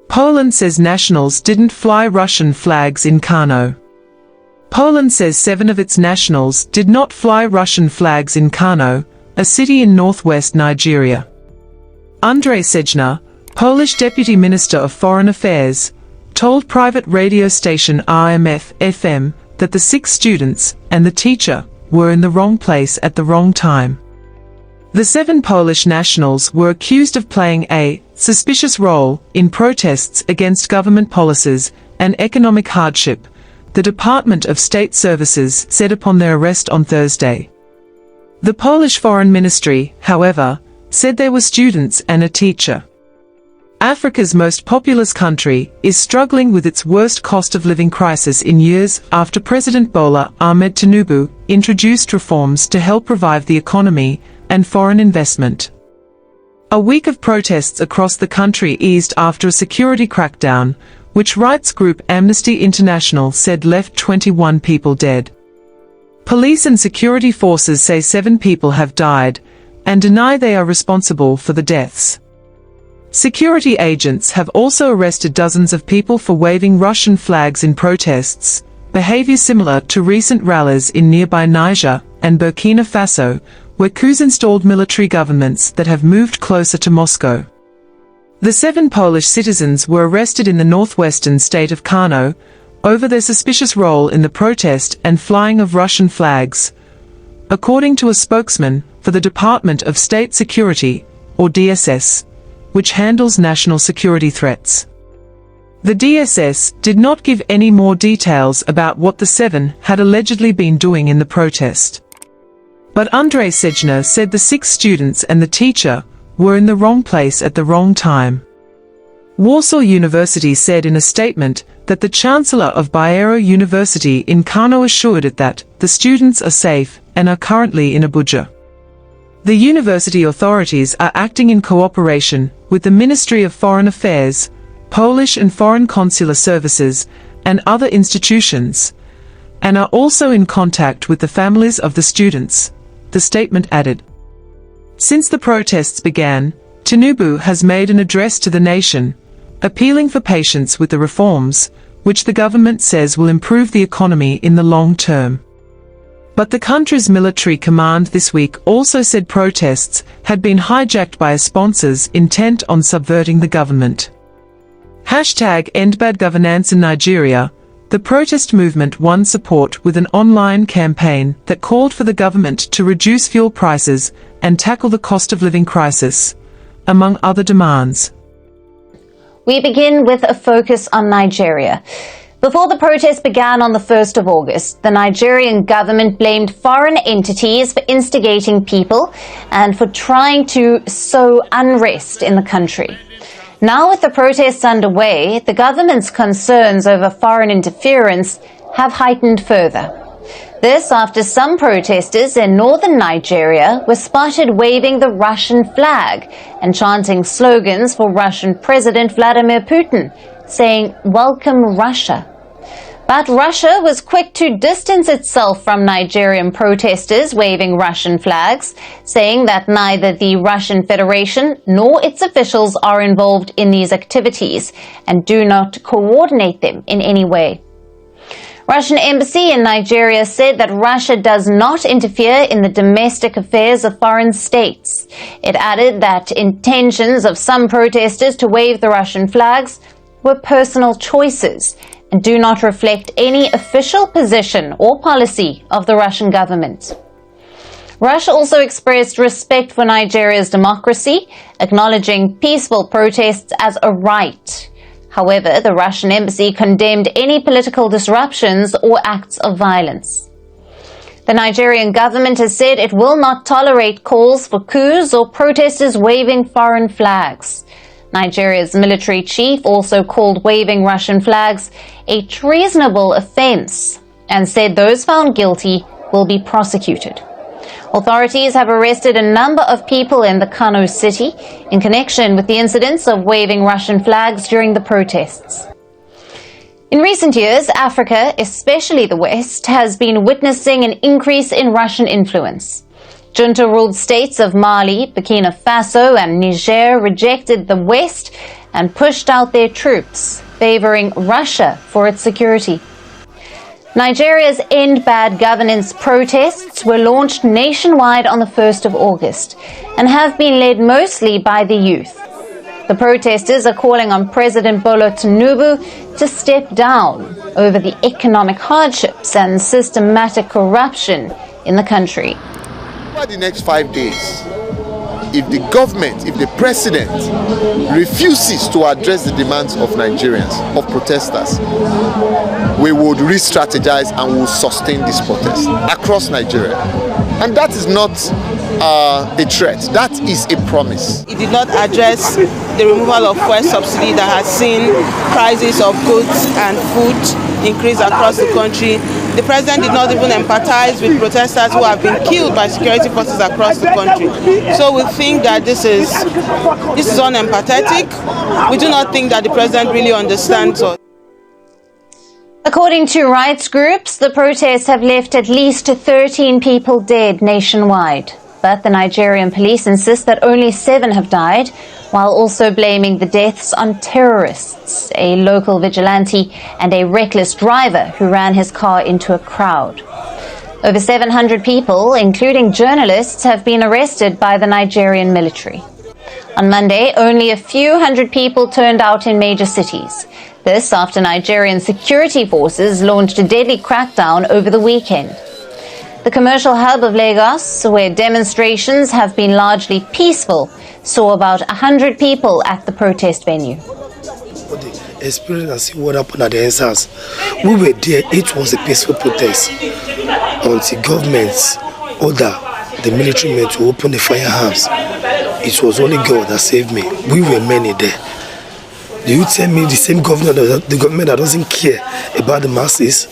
Poland says nationals didn't fly Russian flags in Kano. Poland says 7 of its nationals did not fly Russian flags in Kano, a city in northwest Nigeria. Andrzej Szejna, Polish Deputy Minister of Foreign Affairs, told private radio station RMF FM that the 6 students and the teacher were in the wrong place at the wrong time. The 7 Polish nationals were accused of playing a suspicious role in protests against government policies and economic hardship, the Department of State Services said upon their arrest on Thursday. The Polish Foreign Ministry, however, said there were students and a teacher. Africa's most populous country is struggling with its worst cost of living crisis in years after President Bola Ahmed Tinubu introduced reforms to help revive the economy and foreign investment. A week of protests across the country eased after a security crackdown, which rights group Amnesty International said left 21 people dead. Police and security forces say 7 people have died and deny they are responsible for the deaths. Security agents have also arrested dozens of people for waving Russian flags in protests, behavior similar to recent rallies in nearby Niger and Burkina Faso, where coups installed military governments that have moved closer to Moscow. The 7 Polish citizens were arrested in the northwestern state of Kano over their suspicious role in the protest and flying of Russian flags, according to a spokesman for the Department of State Security, or DSS, which handles national security threats. The DSS did not give any more details about what the 7 had allegedly been doing in the protest. But Andrzej Szejna said the 6 students and the teacher were in the wrong place at the wrong time. Warsaw University said in a statement that the Chancellor of Bayero University in Kano assured it that the students are safe and are currently in Abuja. The university authorities are acting in cooperation with the Ministry of Foreign Affairs, Polish and Foreign Consular Services, and other institutions, and are also in contact with the families of the students, the statement added. Since the protests began, Tinubu has made an address to the nation, appealing for patience with the reforms, which the government says will improve the economy in the long term. But the country's military command this week also said protests had been hijacked by sponsors intent on subverting the government. #EndBadGovernance in Nigeria, the protest movement won support with an online campaign that called for the government to reduce fuel prices and tackle the cost of living crisis, among other demands. We begin with a focus on Nigeria. Before the protest began on the 1st of August, the Nigerian government blamed foreign entities for instigating people and for trying to sow unrest in the country. Now, with the protests underway, the government's concerns over foreign interference have heightened further. This after some protesters in northern Nigeria were spotted waving the Russian flag and chanting slogans for Russian President Vladimir Putin, saying, "Welcome Russia." But Russia was quick to distance itself from Nigerian protesters waving Russian flags, saying that neither the Russian Federation nor its officials are involved in these activities and do not coordinate them in any way. Russian embassy in Nigeria said that Russia does not interfere in the domestic affairs of foreign states. It added that intentions of some protesters to wave the Russian flags were personal choices and do not reflect any official position or policy of the Russian government. Russia also expressed respect for Nigeria's democracy, acknowledging peaceful protests as a right. However, the Russian embassy condemned any political disruptions or acts of violence. The Nigerian government has said it will not tolerate calls for coups or protesters waving foreign flags. Nigeria's military chief also called waving Russian flags a treasonable offense and said those found guilty will be prosecuted. Authorities have arrested a number of people in the Kano city in connection with the incidents of waving Russian flags during the protests. In recent years, Africa, especially the West, has been witnessing an increase in Russian influence. Junta-ruled states of Mali, Burkina Faso and Niger rejected the West and pushed out their troops, favoring Russia for its security. Nigeria's End Bad Governance protests were launched nationwide on the 1st of August and have been led mostly by the youth. The protesters are calling on President Bola Tinubu to step down over the economic hardships and systematic corruption in the country. Over the next 5 days, if the government, if the president refuses to address the demands of Nigerians, of protesters, we would re-strategize and will sustain this protest across Nigeria. And that is not a threat, that is a promise. It did not address the removal of fuel subsidy that has seen prices of goods and food increase across the country. The president did not even empathize with protesters who have been killed by security forces across the country. So we think that this is unempathetic. We do not think that the president really understands us. According to rights groups, the protests have left at least 13 people dead nationwide. But the Nigerian police insist that only 7 have died, while also blaming the deaths on terrorists, a local vigilante and a reckless driver who ran his car into a crowd. Over 700 people, including journalists, have been arrested by the Nigerian military. On Monday, only a few hundred people turned out in major cities. This after Nigerian security forces launched a deadly crackdown over the weekend. The commercial hub of Lagos, where demonstrations have been largely peaceful, saw about 100 people at the protest venue. The experience and see what happened at the entrance. We were there, it was a peaceful protest until governments order the military men to open the firearms. It was only God that saved me. We were many there. Do you tell me the same governor, the government that doesn't care about the masses?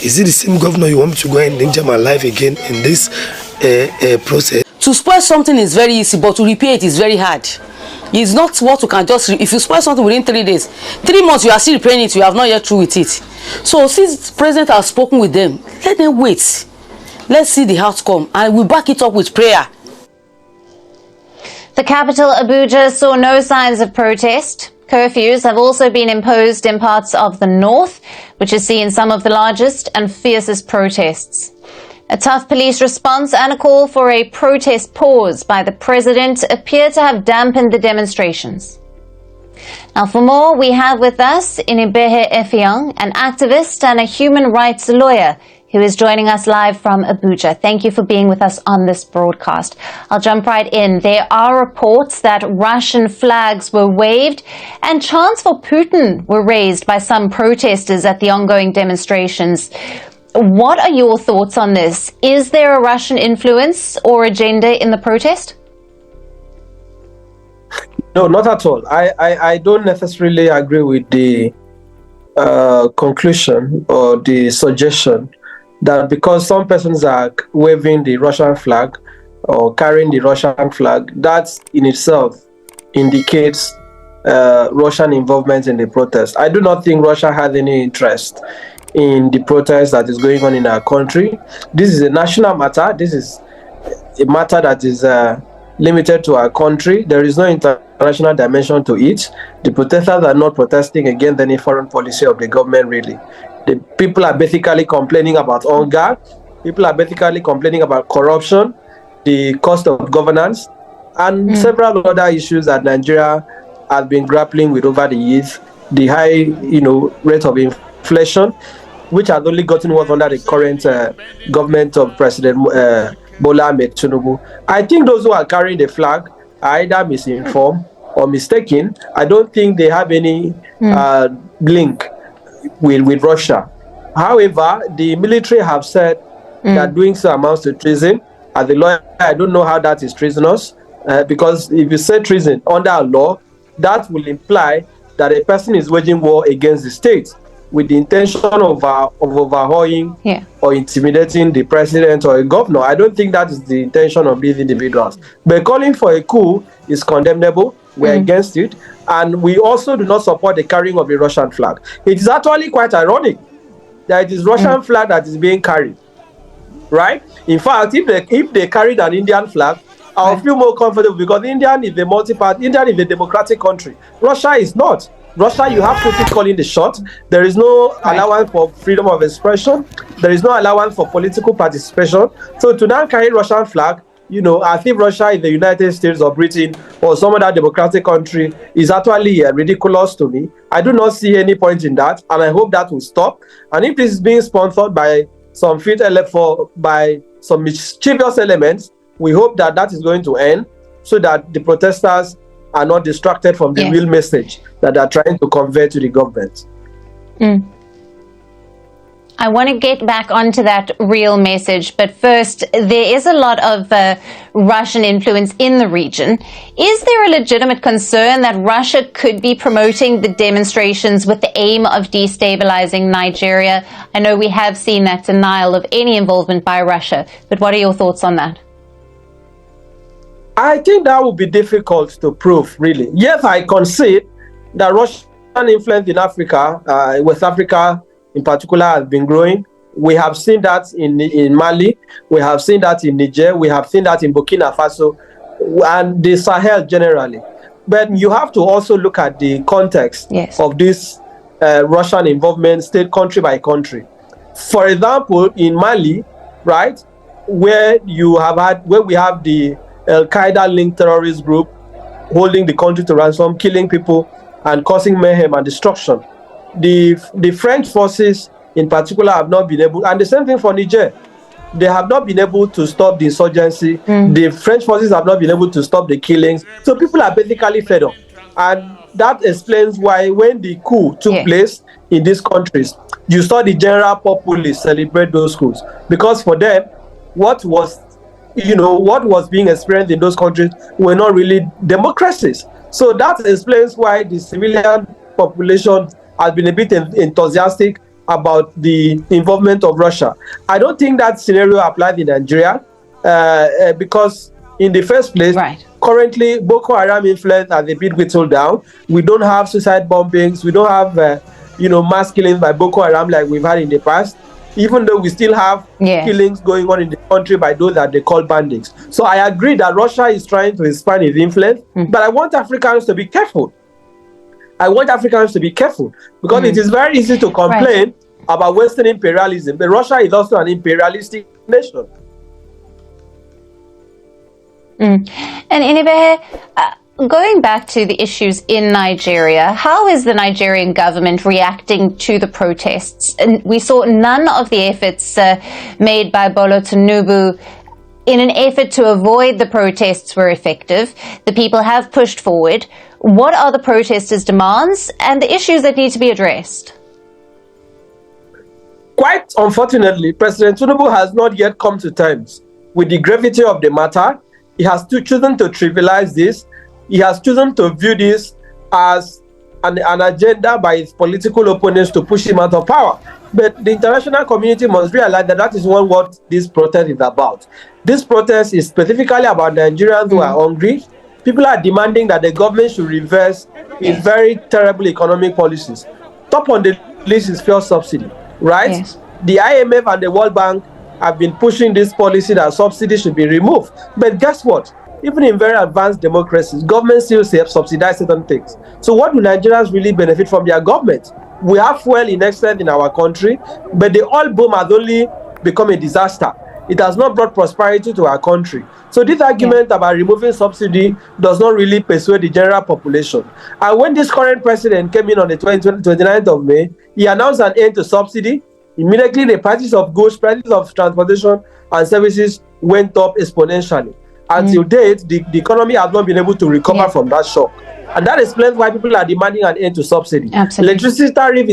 Is it the same governor you want me to go and endanger my life again in this process? To spoil something is very easy, but to repair it is very hard. It's not what you can just, if you spoil something within 3 days, 3 months you are still repairing it, you have not yet through with it. So since the president has spoken with them, let them wait. Let's see the outcome and we back it up with prayer. The capital, Abuja, saw no signs of protest. Curfews have also been imposed in parts of the north, which has seen some of the largest and fiercest protests. A tough police response and a call for a protest pause by the president appear to have dampened the demonstrations. Now, for more, we have with us Inibehe Effiong, an activist and a human rights lawyer, who is joining us live from Abuja. Thank you for being with us on this broadcast. I'll jump right in. There are reports that Russian flags were waved and chants for Putin were raised by some protesters at the ongoing demonstrations. What are your thoughts on this? Is there a Russian influence or agenda in the protest? No, not at all. I don't necessarily agree with the conclusion or the suggestion that because some persons are waving the Russian flag or carrying the Russian flag, that in itself indicates Russian involvement in the protest. I do not think Russia has any interest in the protest that is going on in our country. This is a national matter. This is a matter that is limited to our country. There is no international dimension to it. The protesters are not protesting against any foreign policy of the government, really. The people are basically complaining about hunger. People are basically complaining about corruption, the cost of governance, and several other issues that Nigeria has been grappling with over the years. The high, rate of inflation, which has only gotten worse under the current government of President Bola Ahmed Tinubu. I think those who are carrying the flag are either misinformed or mistaken. I don't think they have any link with Russia. However, the military have said that doing so amounts to treason. As a lawyer, I don't know how that is treasonous, because if you say treason under a law, that will imply that a person is waging war against the state with the intention of overhauling or intimidating the president or a governor. I don't think that is the intention of these individuals. But calling for a coup is condemnable. We're against it. And we also do not support the carrying of the Russian flag. It is actually quite ironic that it is Russian flag that is being carried. right? In fact, if they carried an Indian flag, I'll feel more comfortable, because India is a democratic country. Russia is not. Russia, you have Putin calling the shot. There is no allowance for freedom of expression. There is no allowance for political participation. So to now carry Russian flag, I think Russia in the United States or Britain or some other democratic country is actually ridiculous to me. I do not see any point in that, and I hope that will stop. And if this is being sponsored by some by some mischievous elements, we hope that is going to end, so that the protesters are not distracted from the real message that they're trying to convey to the government. I want to get back onto that real message, but first, there is a lot of Russian influence in the region. Is there a legitimate concern that Russia could be promoting the demonstrations with the aim of destabilizing Nigeria? I know we have seen that denial of any involvement by Russia, but what are your thoughts on that? I think that would be difficult to prove, really. Yes, I concede that Russian influence in Africa, West Africa in particular, has been growing. We have seen that in Mali, we have seen that in Niger, we have seen that in Burkina Faso, and the Sahel generally. But you have to also look at the context of this Russian involvement, state country by country. For example, in Mali, right, where we have the Al-Qaeda-linked terrorist group holding the country to ransom, killing people and causing mayhem and destruction. The French forces in particular have not been able, and the same thing for Niger, they have not been able to stop the insurgency. The French forces have not been able to stop the killings. So people are basically fed up. And that explains why when the coup took place in these countries, you saw the general populace celebrate those coups. Because for them, what was being experienced in those countries were not really democracies. So that explains why the civilian population has been a bit enthusiastic about the involvement of Russia. I don't think that scenario applies in Nigeria because in the first place, currently Boko Haram influence has a bit whittled down. We don't have suicide bombings. We don't have mass killings by Boko Haram like we've had in the past, even though we still have killings going on in the country by those that they call bandits. So I agree that Russia is trying to expand its influence, but I want Africans to be careful. Because it is very easy to complain about Western imperialism, but Russia is also an imperialistic nation. And Inibehe, going back to the issues in Nigeria, how is the Nigerian government reacting to the protests? And we saw none of the efforts made by Bola Tinubu in an effort to avoid the protests were effective. The people have pushed forward. What are the protesters' demands and the issues that need to be addressed? Quite unfortunately, President Tinubu has not yet come to terms with the gravity of the matter. He has chosen to trivialize this. He has chosen to view this as an agenda by his political opponents to push him out of power. But the international community must realize that is not what this protest is about. This protest is specifically about Nigerians who are hungry. People are demanding that the government should reverse its very terrible economic policies. Top on the list is fuel subsidy, right? Yes. The IMF and the World Bank have been pushing this policy that subsidy should be removed. But guess what? Even in very advanced democracies, governments still subsidize certain things. So what do Nigerians really benefit from their government? We have fuel in excess in our country, but the oil boom has only become a disaster. It has not brought prosperity to our country. So this argument about removing subsidy does not really persuade the general population. And when this current president came in on the 29th of May, he announced an end to subsidy. Immediately, the prices of goods, prices of transportation and services went up exponentially. Until date, the economy has not been able to recover from that shock. And that explains why people are demanding an end to subsidy. Absolutely. Electricity tariff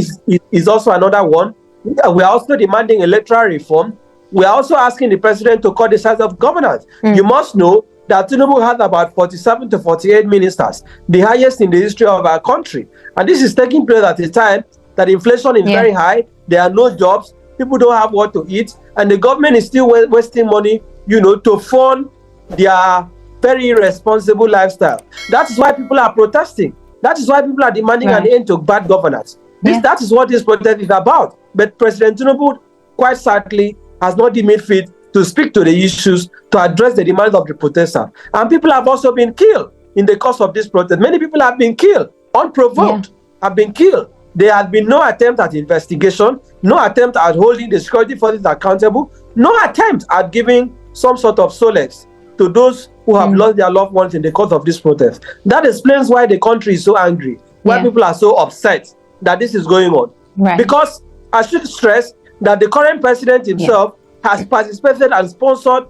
is also another one. We are also demanding electoral reform. We are also asking the president to cut the size of governance. You must know that Tinubu has about 47 to 48 ministers, the highest in the history of our country. And this is taking place at a time that inflation is very high, there are no jobs, people don't have what to eat, and the government is still wasting money, to fund their very irresponsible lifestyle. That is why people are protesting. That is why people are demanding an end to bad governance. That is what this protest is about. But President Tinubu, quite sadly, has not deemed fit to speak to the issues, to address the demands of the protesters. And people have also been killed in the course of this protest. Many people have been killed, unprovoked, have been killed. There has been no attempt at investigation, no attempt at holding the security forces accountable, no attempt at giving some sort of solace to those who have lost their loved ones in the course of this protest. That explains why the country is so angry, why people are so upset that this is going on. Right. Because I should stress that the current president himself has participated and sponsored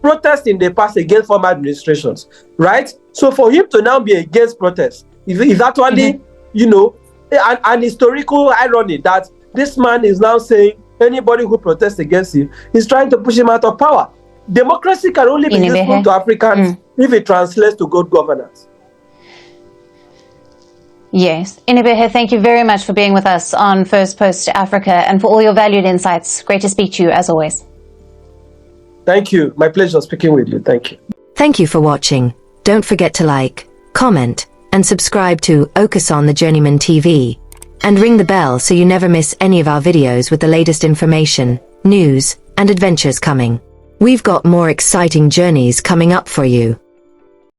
protests in the past against former administrations, right? So for him to now be against protests is actually, you know, an historical irony that this man is now saying anybody who protests against him is trying to push him out of power. Democracy can only be useful to Africans if it translates to good governance. Yes. Inibehe, thank you very much for being with us on First Post Africa and for all your valued insights. Great to speak to you as always. Thank you. My pleasure speaking with you. Thank you. Thank you for watching. Don't forget to like, comment, and subscribe to Okason the Journeyman TV. And ring the bell so you never miss any of our videos with the latest information, news, and adventures coming. We've got more exciting journeys coming up for you.